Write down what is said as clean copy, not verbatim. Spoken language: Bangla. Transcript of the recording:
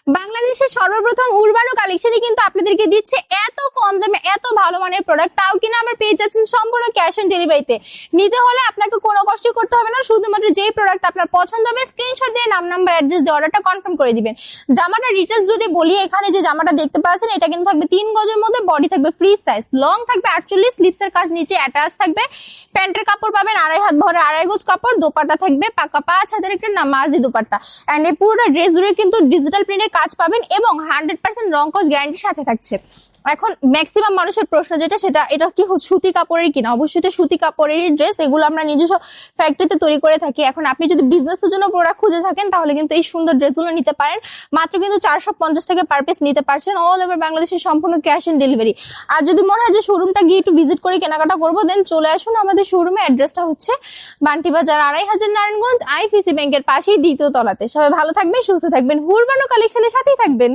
বাংলাদেশের সর্বপ্রথম উরবানো কালেকশনই কিন্তু আপনাদেরকে দিচ্ছে এত কম দামে এত ভালো মানের প্রোডাক্ট, তাও কিনা আমরা পেয়ে যাচ্ছেন সম্পূর্ণ ক্যাশ অন ডেলিভারিতে। নিতে হলে আপনাকে কোনো কষ্ট করতে হবে না, শুধুমাত্র যেই প্রোডাক্ট আপনার পছন্দ হবে স্ক্রিনশট দিয়ে নাম নাম্বার অ্যাড্রেস দিয়ে অর্ডারটা কনফার্ম করে দিবেন। জামাটা ডিটেইলস যদি বলি, এখানে যে জামাটা দেখতে পাচ্ছেন এটা কিন্তু থাকবে 3 গজের মধ্যে, বডি থাকবে ফ্রি সাইজ, লং থাকবে 48, স্লিপসের কাজ নিচে অ্যাটাচ থাকবে, প্যান্টের কাপড় পাবেন 2.5 হাত ভরে 2.5 গজ কাপড়, দোপাট্টা থাকবে পাকা 5 হাতের একটা নামাজি দোপাট্টা। এন্ড এই পুরোটা ড্রেস জুড়ে কিন্তু ডিজিটাল প্রিন্টের কাজ পাবেন এবং 100% রং কস গ্যারান্টির সাথে থাকছে। এখন ম্যাক্সিমাম মানুষের প্রশ্ন যেটা, সেটা এটা কি সুতি কাপড়ের কিনা? অবশ্যই এটা সুতি কাপড়েরই ড্রেস, এগুলো আমরা নিজস্ব ফ্যাক্টরিতে তৈরি করে থাকি। এখন আপনি যদি বিজনেসের জন্য প্রোডাক্ট খুঁজে থাকেন তাহলে কিন্তু এই সুন্দর ড্রেসগুলো নিতে পারেন, মাত্র কিন্তু 450 টাকা পার পিস নিতে পারছেন, অল ওভার বাংলাদেশের সম্পূর্ণ ক্যাশ অন ডেলিভারি। আর যদি মনে হয় যে শোরুমটা গিয়ে একটু ভিজিট করে কেনাকাটা করবো, দেন চলে আসুন আমাদের শোরুমে। অ্যাড্রেসটা হচ্ছে বান্টি বাজার 2500 নারায়ণগঞ্জ, আইপিসি ব্যাংকের পাশেই 2য় তলাতে। সবাই ভালো থাকবেন, সুস্থ থাকবেন, উরবানো কালেকশনের সাথেই থাকবেন।